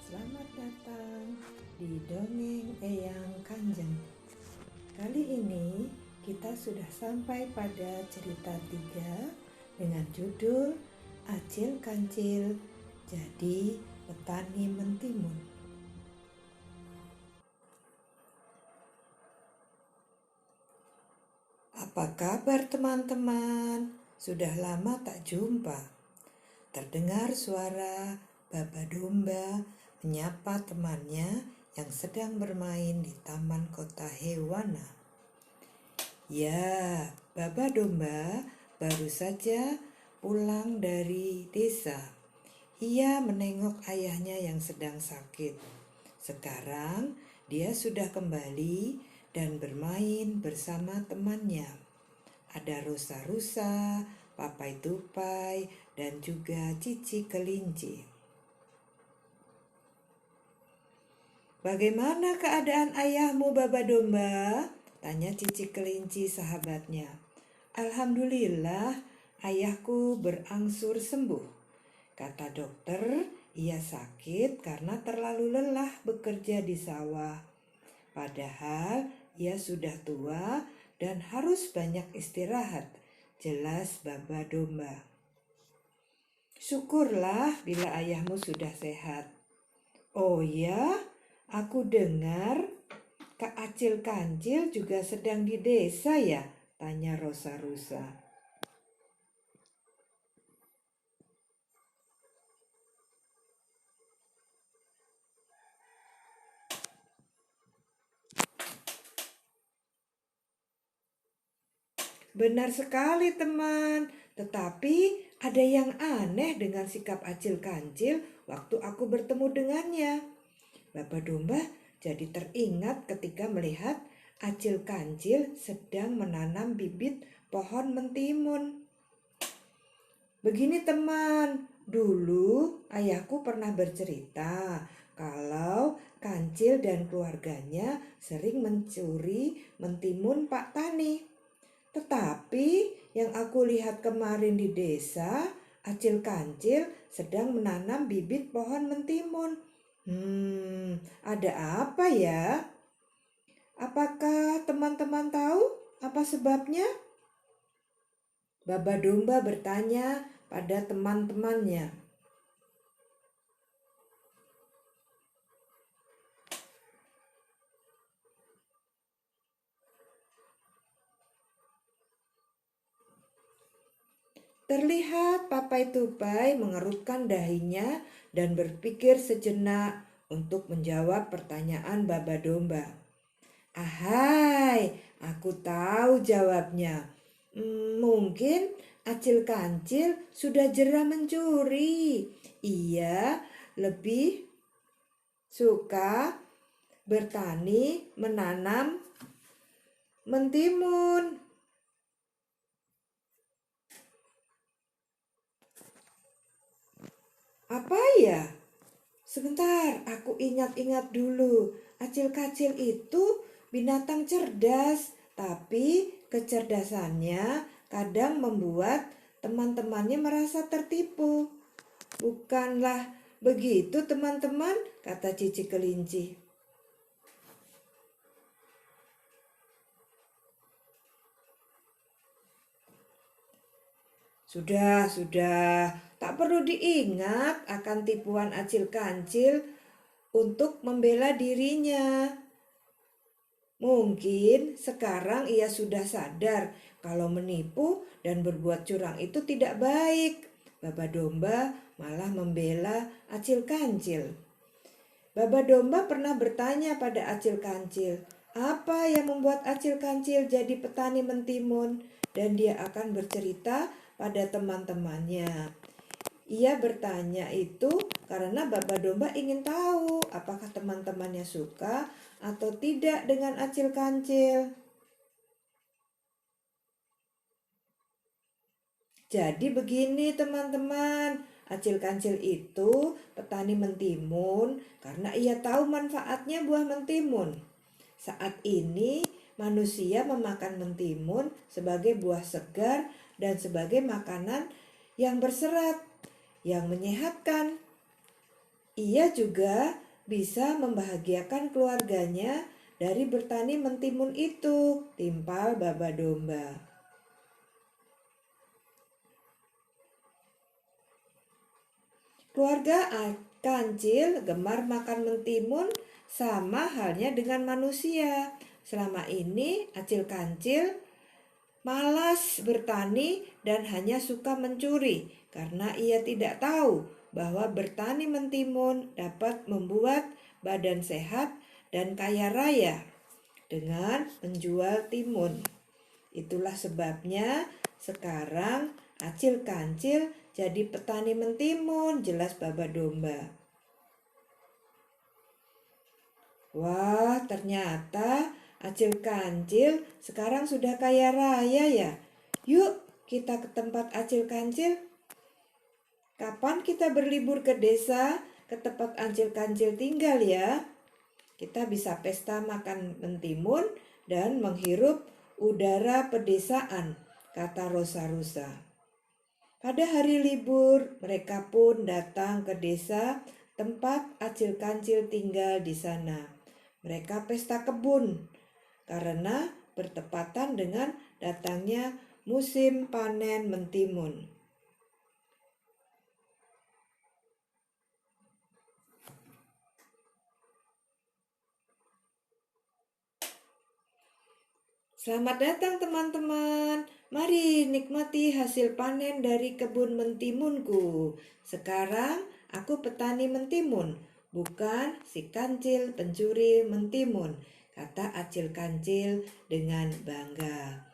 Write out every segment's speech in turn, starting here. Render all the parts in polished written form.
Selamat datang di Dongeng Eyang Kanjeng. Kali ini kita sudah sampai pada cerita 3 dengan judul Acil Kancil Jadi Petani Mentimun. Apa kabar teman-teman? Sudah lama tak jumpa. Terdengar suara Baba Domba menyapa temannya yang sedang bermain di Taman Kota Hewana. Ya, Baba Domba baru saja pulang dari desa. Ia menengok ayahnya yang sedang sakit. Sekarang dia sudah kembali dan bermain bersama temannya. Ada rusa-rusa, papai tupai, dan juga cici kelinci. "Bagaimana keadaan ayahmu, Baba Domba?" tanya cici kelinci sahabatnya. "Alhamdulillah, ayahku berangsur sembuh. Kata dokter, ia sakit karena terlalu lelah bekerja di sawah. Padahal ia sudah tua dan harus banyak istirahat," jelas Baba Domba. "Syukurlah bila ayahmu sudah sehat." "Oh ya, aku dengar Kak Acil Kancil juga sedang di desa ya?" tanya Rosa Rusa. "Benar sekali teman, tetapi ada yang aneh dengan sikap Acil Kancil waktu aku bertemu dengannya." Baba Domba jadi teringat ketika melihat Acil Kancil sedang menanam bibit pohon mentimun. "Begini teman, dulu ayahku pernah bercerita kalau Kancil dan keluarganya sering mencuri mentimun Pak Tani. Tetapi yang aku lihat kemarin di desa, Acil Kancil sedang menanam bibit pohon mentimun. Ada apa ya? Apakah teman-teman tahu apa sebabnya?" Baba Domba bertanya pada teman-temannya. Terlihat papai tupai mengerutkan dahinya dan berpikir sejenak untuk menjawab pertanyaan Baba Domba. "Ahai, aku tahu jawabnya. Mungkin Acil Kancil sudah jera mencuri. Ia lebih suka bertani menanam mentimun." "Apa ya? Sebentar, aku ingat-ingat dulu. Acil Kacil itu binatang cerdas, tapi kecerdasannya kadang membuat teman-temannya merasa tertipu. Bukanlah begitu, teman-teman?" kata cici kelinci. Sudah, tak perlu diingat akan tipuan Acil Kancil untuk membela dirinya. Mungkin sekarang ia sudah sadar kalau menipu dan berbuat curang itu tidak baik. Baba Domba malah membela Acil Kancil. Baba Domba pernah bertanya pada Acil Kancil, apa yang membuat Acil Kancil jadi petani mentimun, dan dia akan bercerita pada teman-temannya. Ia bertanya itu karena Baba Domba ingin tahu apakah teman-temannya suka atau tidak dengan Acil Kancil. Jadi begini teman-teman, Acil Kancil itu petani mentimun karena ia tahu manfaatnya buah mentimun. Saat ini manusia memakan mentimun sebagai buah segar dan sebagai makanan yang berserat, yang menyehatkan. Ia juga bisa membahagiakan keluarganya dari bertani mentimun itu, timpal Baba Domba. Keluarga Kancil gemar makan mentimun sama halnya dengan manusia. Selama ini Acil Kancil malas bertani dan hanya suka mencuri karena ia tidak tahu bahwa bertani mentimun dapat membuat badan sehat dan kaya raya dengan menjual timun. Itulah sebabnya sekarang Acil Kancil jadi petani mentimun, jelas Baba Domba. Wah, ternyata Acil Kancil sekarang sudah kaya raya ya. Yuk kita ke tempat Acil Kancil. Kapan kita berlibur ke desa, ke tempat Acil Kancil tinggal ya? Kita bisa pesta makan mentimun dan menghirup udara pedesaan, kata Rosa-Rusa. Pada hari libur, mereka pun datang ke desa tempat Acil Kancil tinggal di sana. Mereka pesta kebun karena bertepatan dengan datangnya musim panen mentimun. Selamat datang teman-teman. Mari nikmati hasil panen dari kebun mentimunku. Sekarang aku petani mentimun, bukan si kancil pencuri mentimun, kata Acil Kancil dengan bangga.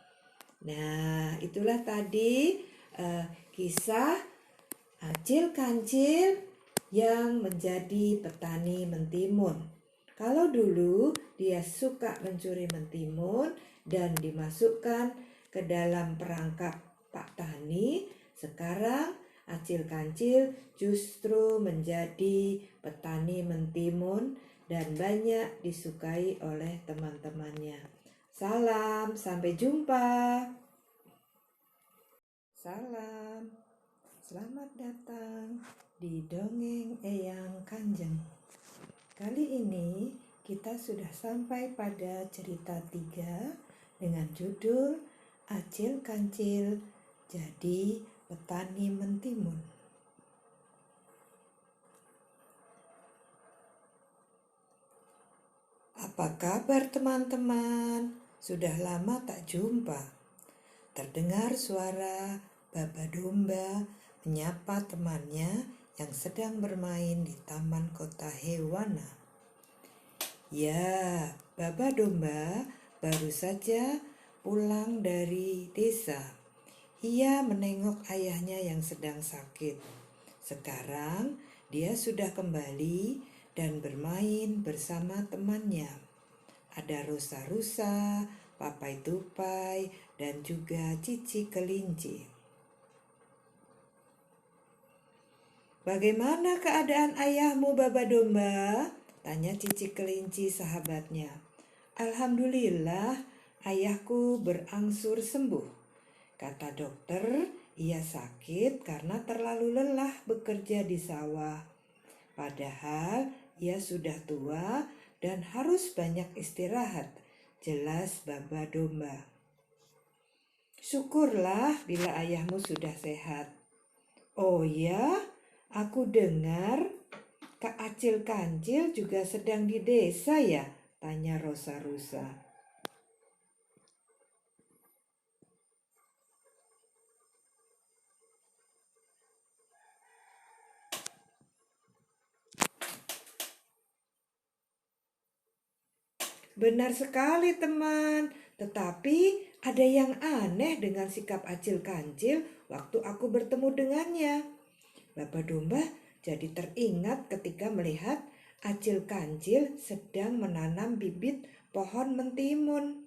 Nah, itulah tadi kisah Acil Kancil yang menjadi petani mentimun. Kalau dulu dia suka mencuri mentimun dan dimasukkan ke dalam perangkap Pak Tani, sekarang Acil Kancil justru menjadi petani mentimun dan banyak disukai oleh teman-temannya. Salam, sampai jumpa. Salam, selamat datang di Dongeng Eyang Kanjeng. Kali ini kita sudah sampai pada cerita 3 dengan judul Acil Kancil jadi petani mentimun. Apa kabar teman-teman? Sudah lama tak jumpa. Terdengar suara Baba Domba menyapa temannya yang sedang bermain di Taman Kota Hewana. Ya, Baba Domba baru saja pulang dari desa. Ia menengok ayahnya yang sedang sakit. Sekarang dia sudah kembali dan bermain bersama temannya. Ada Rosa-Rusa, Papai Tupai, dan juga Cici Kelinci. Bagaimana keadaan ayahmu, Baba Domba? Tanya Cici Kelinci sahabatnya. Alhamdulillah, ayahku berangsur sembuh. Kata dokter, ia sakit karena terlalu lelah bekerja di sawah. Padahal ia sudah tua dan harus banyak istirahat, jelas Baba Domba. Syukurlah bila ayahmu sudah sehat. Oh ya, aku dengar Kak Acil Kancil juga sedang di desa ya? Tanya Rosa-Rusa. Benar sekali teman, tetapi ada yang aneh dengan sikap Acil Kancil waktu aku bertemu dengannya. Baba Domba jadi teringat ketika melihat Acil Kancil sedang menanam bibit pohon mentimun.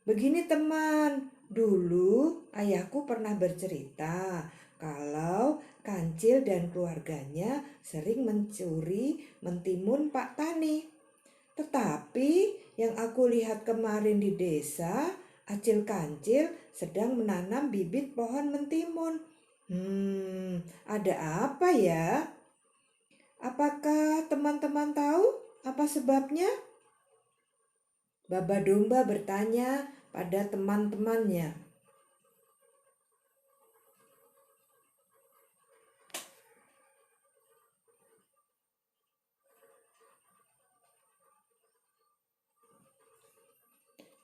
Begini teman, dulu ayahku pernah bercerita kalau Kancil dan keluarganya sering mencuri mentimun Pak Tani. Tetapi yang aku lihat kemarin di desa, Acil Kancil sedang menanam bibit pohon mentimun. Ada apa ya? Apakah teman-teman tahu apa sebabnya? Baba domba bertanya pada teman-temannya.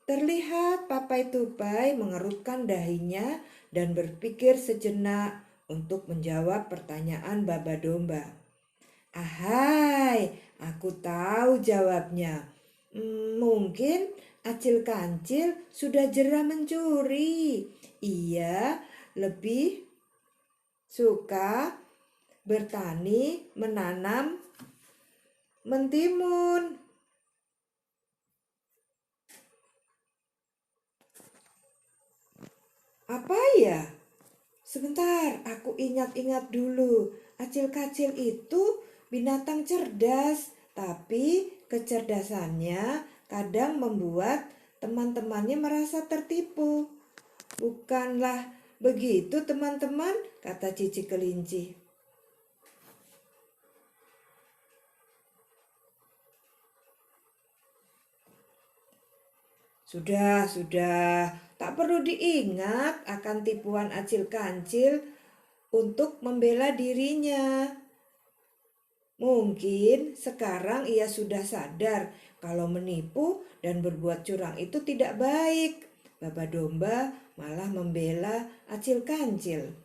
Terlihat Papai Tupai mengerutkan dahinya dan berpikir sejenak untuk menjawab pertanyaan Baba domba. Ahai, aku tahu jawabnya. Mungkin Acil Kancil sudah jera mencuri. Ia lebih suka bertani, menanam, mentimun. Apa ya? Sebentar, aku ingat-ingat dulu. Acil Kacil itu binatang cerdas, tapi kecerdasannya kadang membuat teman-temannya merasa tertipu. Bukanlah begitu, teman-teman, kata Cici Kelinci. Sudah, tak perlu diingat akan tipuan Acil Kancil untuk membela dirinya. Mungkin sekarang ia sudah sadar kalau menipu dan berbuat curang itu tidak baik. Baba domba malah membela Acil Kancil.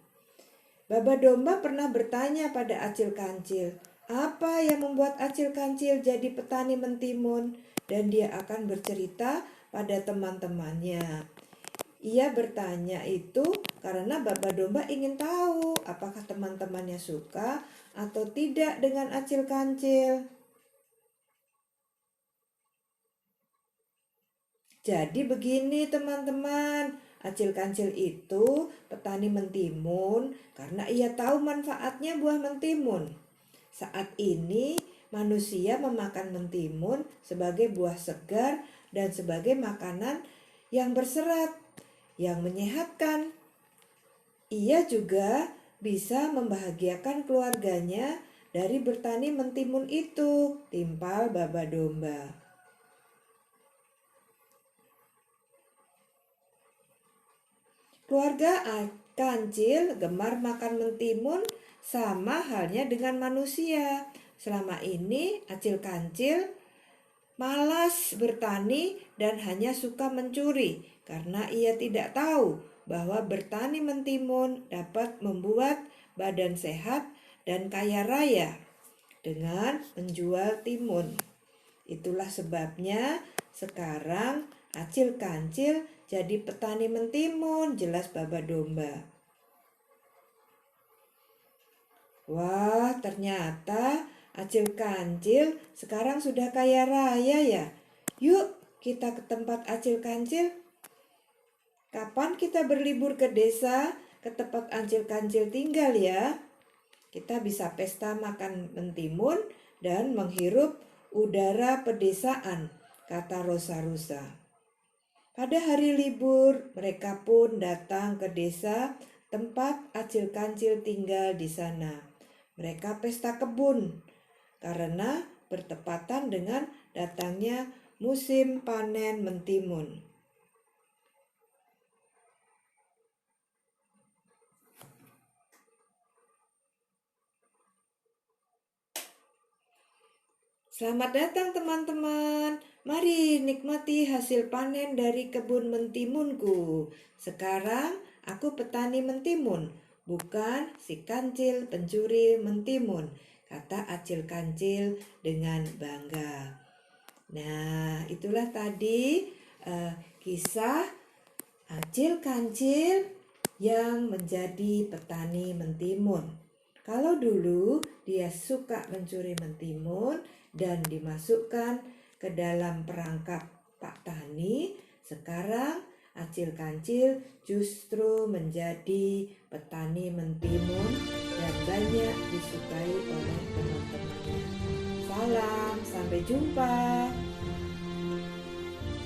Baba domba pernah bertanya pada Acil Kancil, apa yang membuat Acil Kancil jadi petani mentimun? Dan dia akan bercerita pada teman-temannya. Ia bertanya itu karena Baba domba ingin tahu apakah teman-temannya suka atau tidak dengan Acil Kancil. Jadi begini teman-teman, Acil Kancil itu petani mentimun karena ia tahu manfaatnya buah mentimun. Saat ini manusia memakan mentimun sebagai buah segar dan sebagai makanan yang berserat, yang menyehatkan. Ia juga bisa membahagiakan keluarganya dari bertani mentimun itu, timpal Baba domba. Keluarga Kancil gemar makan mentimun sama halnya dengan manusia. Selama ini Acil Kancil malas bertani dan hanya suka mencuri karena ia tidak tahu bahwa bertani mentimun dapat membuat badan sehat dan kaya raya dengan menjual timun. Itulah sebabnya sekarang Acil Kancil jadi petani mentimun, jelas Baba domba. Wah, ternyata Acil Kancil sekarang sudah kaya raya ya. Yuk kita ke tempat Acil Kancil. Kapan kita berlibur ke desa, ke tempat Acil Kancil tinggal ya? Kita bisa pesta makan mentimun dan menghirup udara pedesaan, kata Rosa-Rusa. Pada hari libur, mereka pun datang ke desa tempat Acil Kancil tinggal di sana. Mereka pesta kebun karena bertepatan dengan datangnya musim panen mentimun. Selamat datang teman-teman. Mari nikmati hasil panen dari kebun mentimunku. Sekarang aku petani mentimun, bukan si kancil pencuri mentimun, kata Acil Kancil dengan bangga. Nah, itulah tadi kisah Acil Kancil yang menjadi petani mentimun. Kalau dulu dia suka mencuri mentimun dan dimasukkan ke dalam perangkap Pak Tani, sekarang Acil Kancil justru menjadi petani mentimun dan banyak disukai oleh teman-temannya. Salam, sampai jumpa.